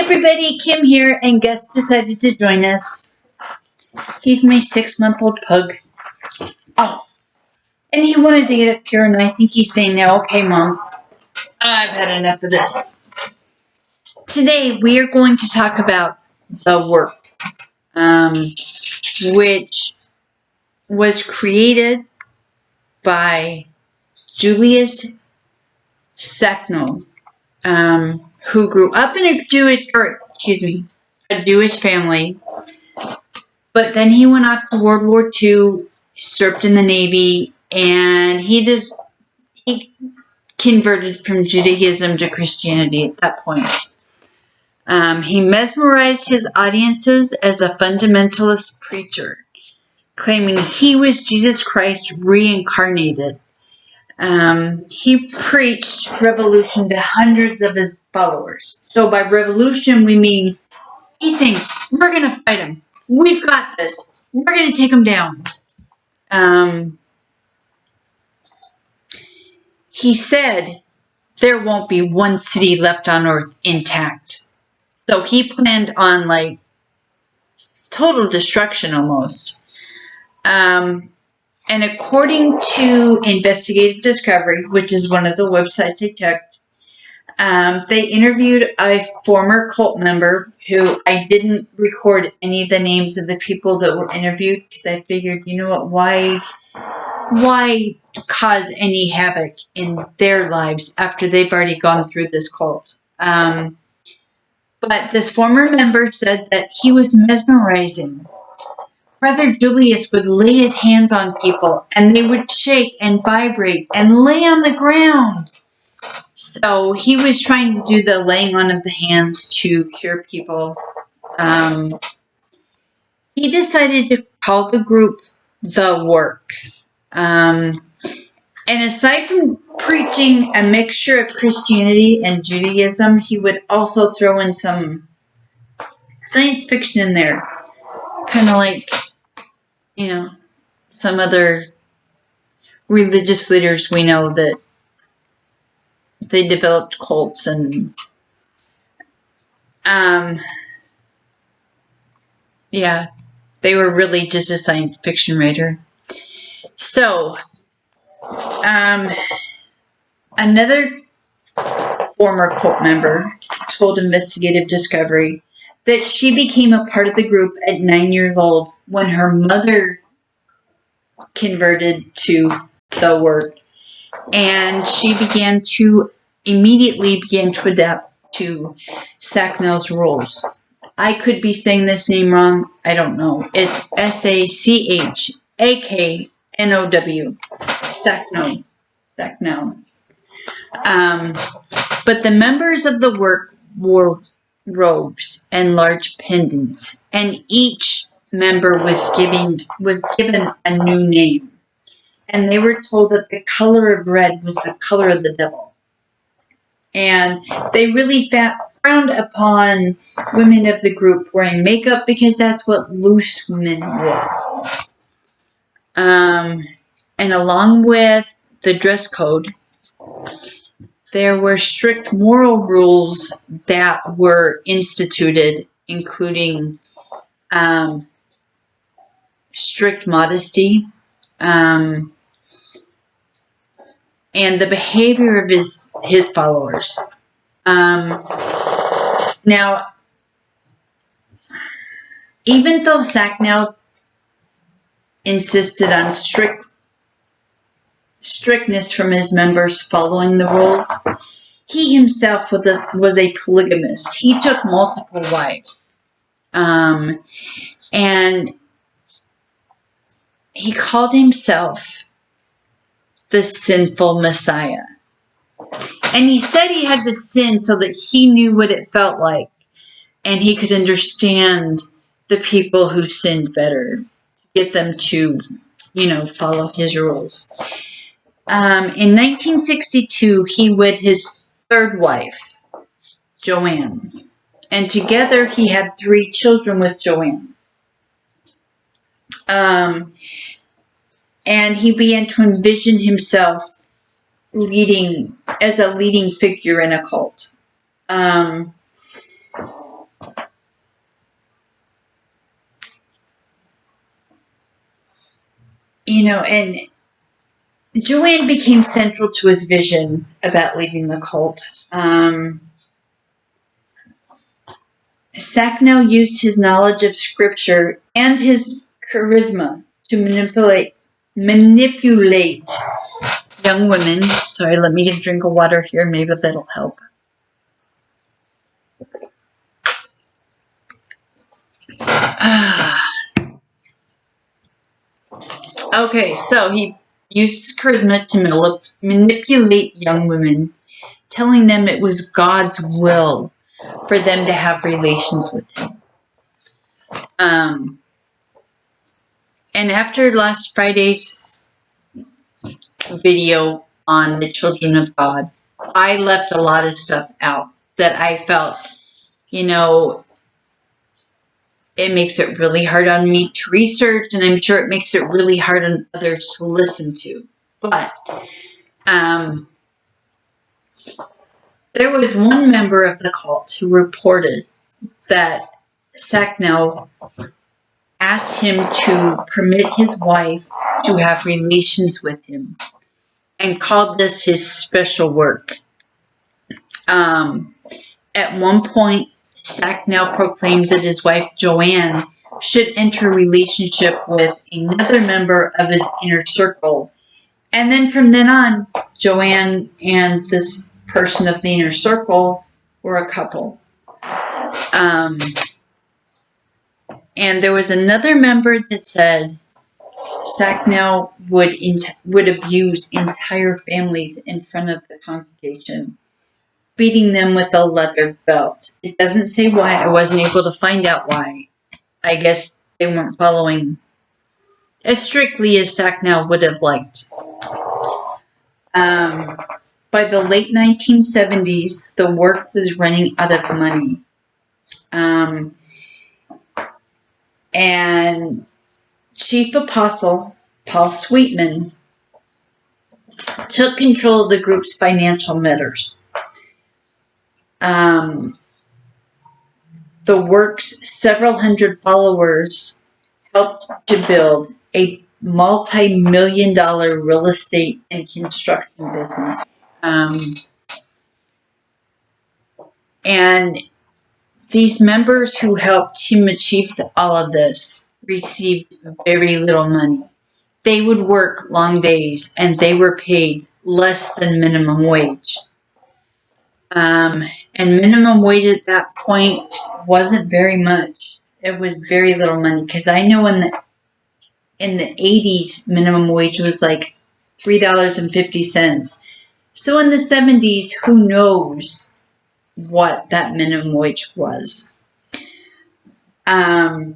everybody, Kim here, and Gus decided to join us. He's my 6-month-old pug. Oh, and he wanted to get up here, and I think he's saying now, okay, Mom, I've had enough of this. Today, we are going to talk about the work, which was created by Julius who grew up in a Jewish family, but then he went off to World War II, served in the Navy, and he converted from Judaism to Christianity at that point. He mesmerized his audiences as a fundamentalist preacher, claiming he was Jesus Christ reincarnated. He preached revolution to hundreds of his followers. So by revolution, we mean he's saying, we're going to fight him. We've got this. We're going to take him down. He said there won't be one city left on earth intact. So he planned on total destruction almost. And according to Investigative Discovery, which is one of the websites I checked, they interviewed a former cult member who I didn't record any of the names of the people that were interviewed because I figured, you know what, why cause any havoc in their lives after they've already gone through this cult? But this former member said that he was mesmerizing. Brother Julius would lay his hands on people, and they would shake and vibrate and lay on the ground. So he was trying to do the laying on of the hands to cure people. He decided to call the group The Work. And aside from preaching a mixture of Christianity and Judaism, he would also throw in some science fiction in there. Kind of like, some other religious leaders we know that they developed cults and, they were really just a science fiction writer. So, another former cult member told Investigative Discovery that she became a part of the group at 9 years old when her mother converted to the work, and she immediately began to adapt to Sacknow's rules. I could be saying this name wrong. I don't know. It's Sacknow. Sacknow. But the members of the work wore robes and large pendants, and each member was given a new name, and they were told that the color of red was the color of the devil, and they really frowned upon women of the group wearing makeup because that's what loose women wore. And along with the dress code, there were strict moral rules that were instituted, including strict modesty, and the behavior of his followers. Now, even though Sacknow insisted on strictness from his members following the rules, he himself was a polygamist. He took multiple wives. And he called himself the sinful Messiah. And he said he had to sin so that he knew what it felt like, and he could understand the people who sinned better, get them to, follow his rules. In 1962, he wed his third wife, Joanne, and together he had 3 children with Joanne. And he began to envision himself as a leading figure in a cult. And Joanne became central to his vision about leaving the cult. Sacknow used his knowledge of scripture and his charisma to manipulate young women. Sorry, let me get a drink of water here. Maybe that'll help. Okay, so he used charisma to manipulate young women, telling them it was God's will for them to have relations with him. And after last Friday's video on the children of God, I left a lot of stuff out that I felt, it makes it really hard on me to research, and I'm sure it makes it really hard on others to listen to. But there was one member of the cult who reported that Sacknow asked him to permit his wife to have relations with him and called this his special work. At one point, Sacknow proclaimed that his wife Joanne should enter a relationship with another member of his inner circle. And then from then on, Joanne and this person of the inner circle were a couple. And there was another member that said Sacknow would abuse entire families in front of the congregation, beating them with a leather belt. It doesn't say why. I wasn't able to find out why. I guess they weren't following as strictly as Sacknow would have liked. By the late 1970s, the work was running out of money. And Chief Apostle Paul Sweetman took control of the group's financial matters. The work's several hundred followers helped to build a multi-million-dollar real estate and construction business. And these members who helped him achieve all of this received very little money. They would work long days and they were paid less than minimum wage. And minimum wage at that point wasn't very much. It was very little money, because I know in the 80s, minimum wage was like $3.50. So in the 70s, who knows what that minimum wage was. And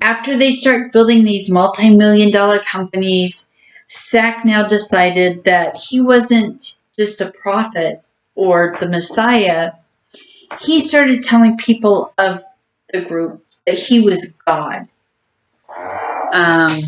after they start building these multi-million-dollar companies, Sacknow decided that he wasn't just a prophet or the Messiah. He started telling people of the group that he was God. And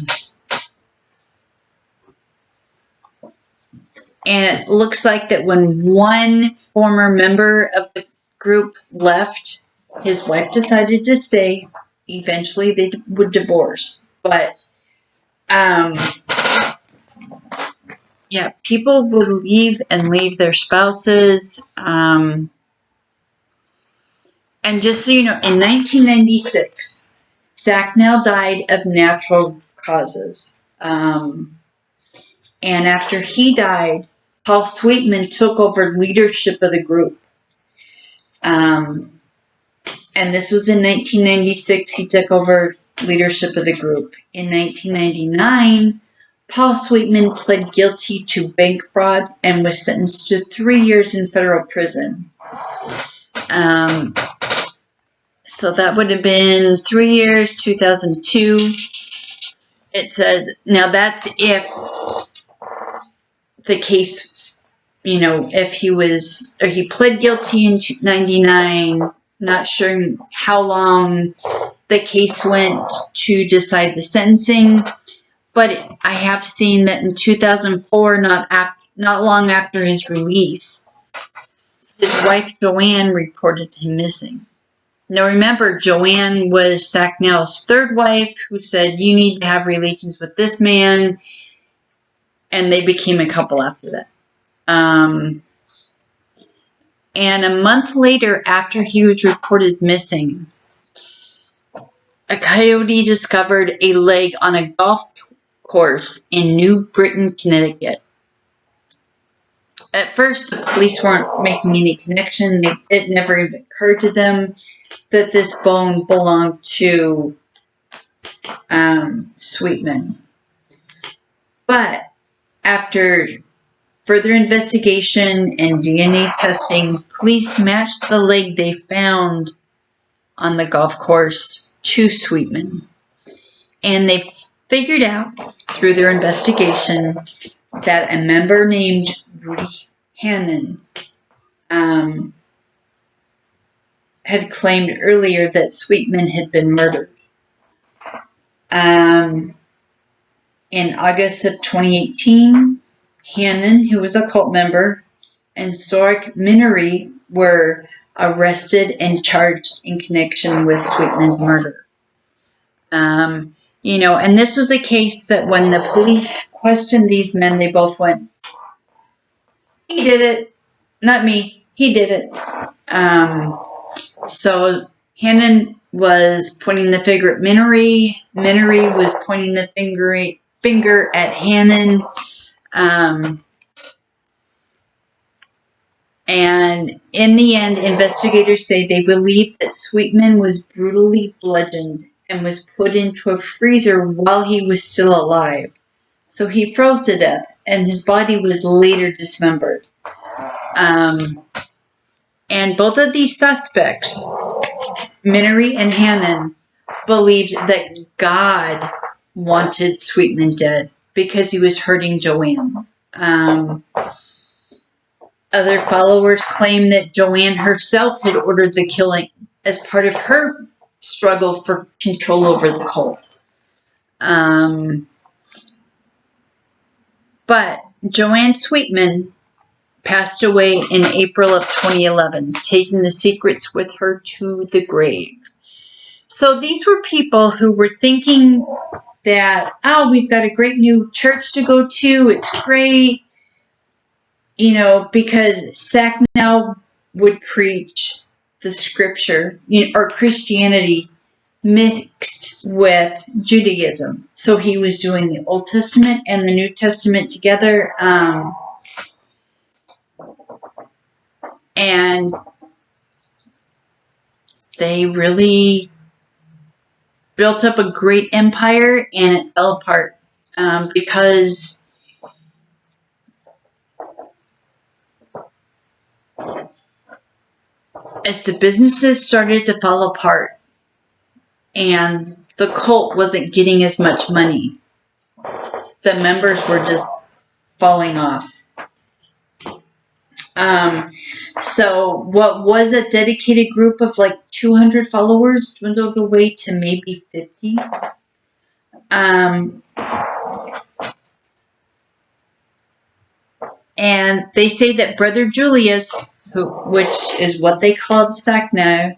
it looks like that when one former member of the group left, his wife decided to stay. Eventually, they would divorce. But, yeah, people would leave their spouses. And just so you know, in 1996, Sacknow died of natural causes. And after he died, Paul Sweetman took over leadership of the group. And this was in 1996. He took over leadership of the group. In 1999, Paul Sweetman pled guilty to bank fraud and was sentenced to 3 years in federal prison. So that would have been 3 years, 2002. It says, now that's if the case, if he pled guilty in 1999, not sure how long the case went to decide the sentencing, but I have seen that in 2004, not long after his release, his wife Joanne reported him missing. Now remember, Joanne was Sacknell's third wife who said, you need to have relations with this man. And they became a couple after that. And a month later, after he was reported missing, a coyote discovered a leg on a golf course in New Britain, Connecticut. At first, the police weren't making any connection. It never even occurred to them that this bone belonged to Sweetman. But after further investigation and DNA testing, police matched the leg they found on the golf course to Sweetman. And they figured out through their investigation that a member named Rudy Hannon had claimed earlier that Sweetman had been murdered. In August of 2018, Hannon, who was a cult member, and Sorek Minery were arrested and charged in connection with Sweetman's murder. And this was a case that when the police questioned these men, they both went, he did it, not me, he did it. So Hannon was pointing the finger at Minery. Minery was pointing the finger at Hannon. And in the end, investigators say they believe that Sweetman was brutally bludgeoned and was put into a freezer while he was still alive. So he froze to death, and his body was later dismembered. And both of these suspects, Minery and Hannon, believed that God wanted Sweetman dead because he was hurting Joanne. Other followers claim that Joanne herself had ordered the killing as part of her struggle for control over the cult. But Joanne Sweetman passed away in April of 2011, taking the secrets with her to the grave. So these were people who were thinking that, oh, we've got a great new church to go to. It's great. Because Sacknow would preach the scripture, or Christianity mixed with Judaism. So he was doing the Old Testament and the New Testament together. And they really built up a great empire, and it fell apart because as the businesses started to fall apart and the cult wasn't getting as much money, the members were just falling off. So what was a dedicated group of like 200 followers dwindled away to maybe 50. And they say that Brother Julius, which is what they called Sacknow,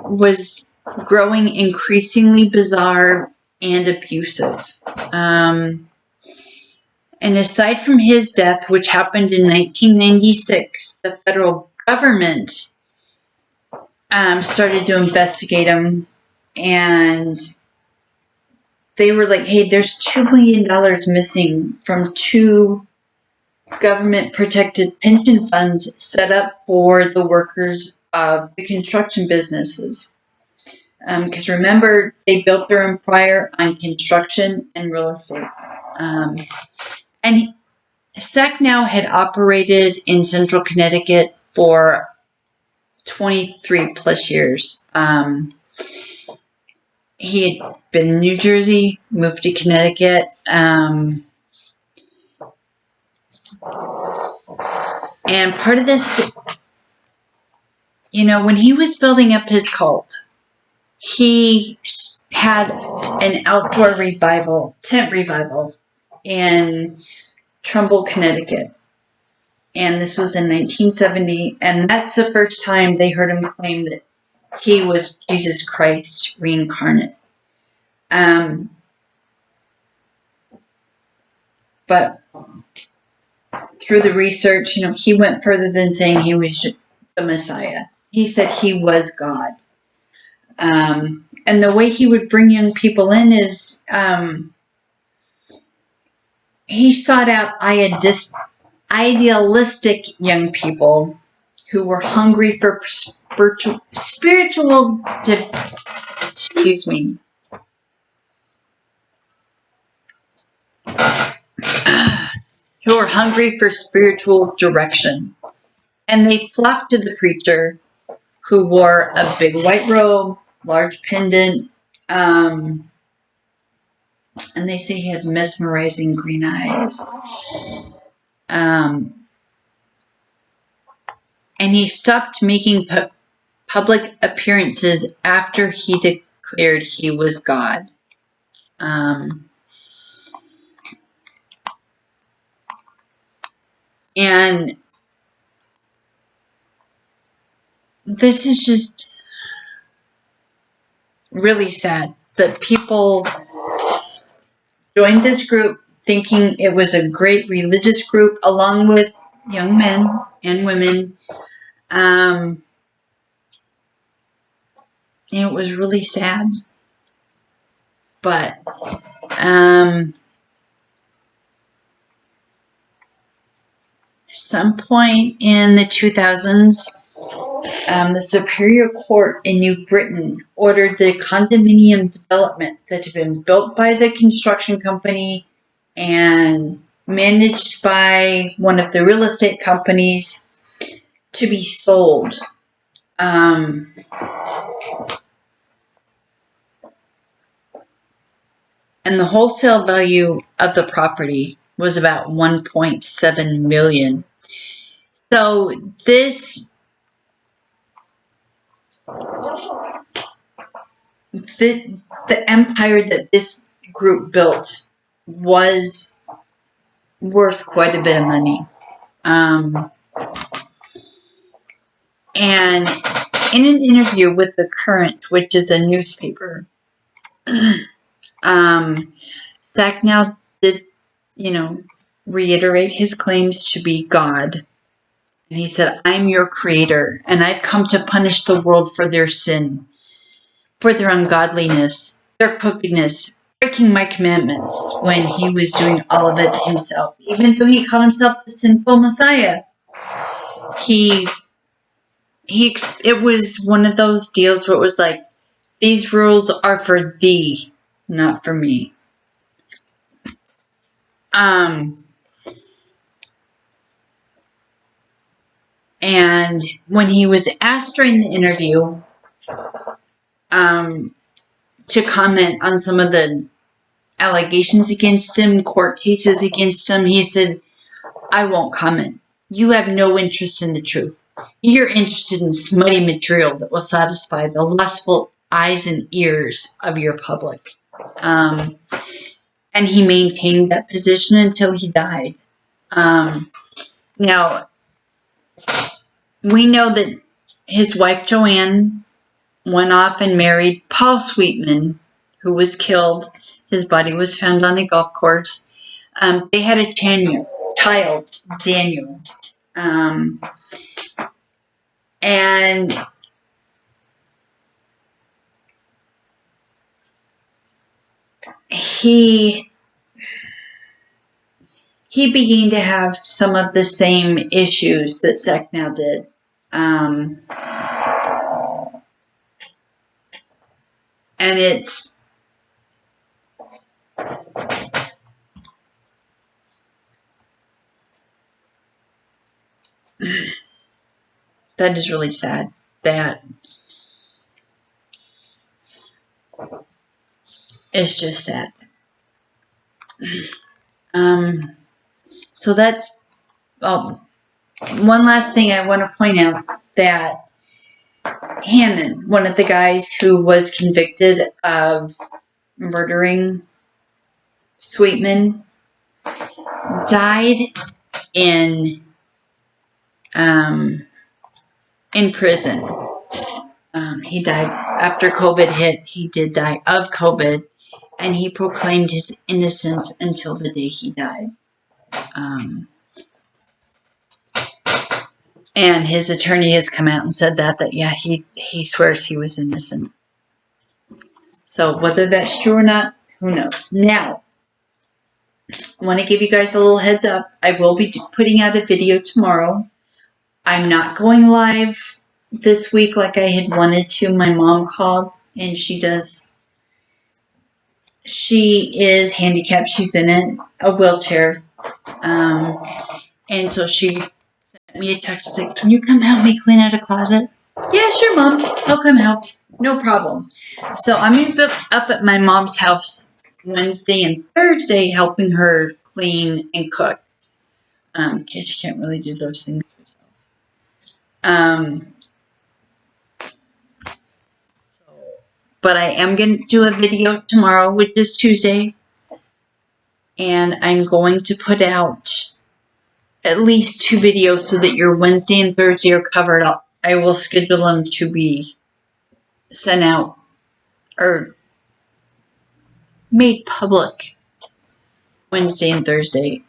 was growing increasingly bizarre and abusive. And aside from his death, which happened in 1996, the federal government started to investigate him, and they were like, hey, there's $2 million missing from 2 government-protected pension funds set up for the workers of the construction businesses. Because remember, they built their empire on construction and real estate. And Sacknow had operated in central Connecticut for 23 plus years. He had been in New Jersey, moved to Connecticut. And part of this, when he was building up his cult, he had an outdoor tent revival in Trumbull, Connecticut. And this was in 1970. And that's the first time they heard him claim that he was Jesus Christ reincarnate. But through the research, he went further than saying he was the Messiah. He said he was God. And the way he would bring young people in is he sought out idealistic young people who were hungry for spiritual who were hungry for spiritual direction. And they flocked to the preacher, who wore a big white robe, large pendant, and they say he had mesmerizing green eyes. And he stopped making public appearances after he declared he was God. And this is just really sad that people joined this group thinking it was a great religious group, along with young men and women. It was really sad. But some point in the 2000s, the Superior Court in New Britain ordered the condominium development that had been built by the construction company and managed by one of the real estate companies to be sold. And the wholesale value of the property was about $1.7 million. So the empire that this group built was worth quite a bit of money. And in an interview with The Current, which is a newspaper, Sacknow did, reiterate his claims to be God. And he said, "I'm your creator, and I've come to punish the world for their sin, for their ungodliness, their crookedness, breaking my commandments," when he was doing all of it himself. Even though he called himself the sinful Messiah, it was one of those deals where it was like, these rules are for thee, not for me. And when he was asked during the interview to comment on some of the allegations against him, court cases against him, he said, "I won't comment. You have no interest in the truth. You're interested in smutty material that will satisfy the lustful eyes and ears of your public." And he maintained that position until he died. Now, we know that his wife Joanne went off and married Paul Sweetman, who was killed. His body was found on a golf course. They had a child, Daniel. And he began to have some of the same issues that Sacknow did. And it's that is really sad. That is just sad. So that's one last thing I want to point out, that Hannon, one of the guys who was convicted of murdering Sweetman, died in in prison. He died after COVID hit. He did die of COVID, and he proclaimed his innocence until the day he died. And his attorney has come out and said that yeah, he swears he was innocent. So whether that's true or not, who knows? Now, I want to give you guys a little heads up. I will be putting out a video tomorrow. I'm not going live this week like I had wanted to. My mom called, and she is handicapped. She's in a wheelchair. And so she sent me a text saying, "Can you come help me clean out a closet?" "Yeah, sure, Mom. I'll come help. No problem." So I'm going to be up at my mom's house Wednesday and Thursday helping her clean and cook. Because she can't really do those things herself. But I am going to do a video tomorrow, which is Tuesday. And I'm going to put out at least 2 videos so that your Wednesday and Thursday are covered up. I will schedule them to be sent out or made public Wednesday and Thursday.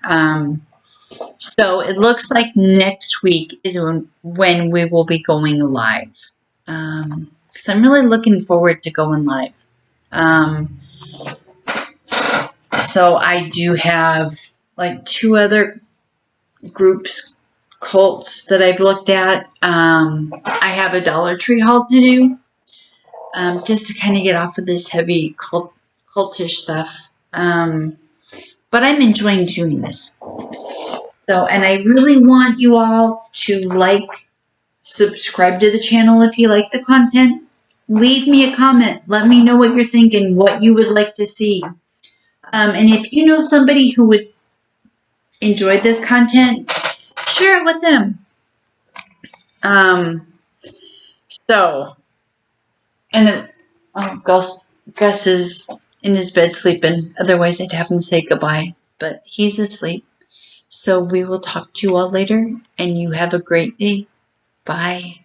So it looks like next week is when we will be going live. Because I'm really looking forward to going live. So I do have like 2 other groups, cults that I've looked at. I have a Dollar Tree haul to do. Just to kind of get off of this heavy cultish stuff. But I'm enjoying doing this. So, and I really want you all to subscribe to the channel if you like the content. Leave me a comment. Let me know what you're thinking, what you would like to see. And if you know somebody who would enjoy this content, share it with them. And then, Gus is in his bed sleeping. Otherwise, I'd have him say goodbye. But he's asleep. So we will talk to you all later. And you have a great day. Bye.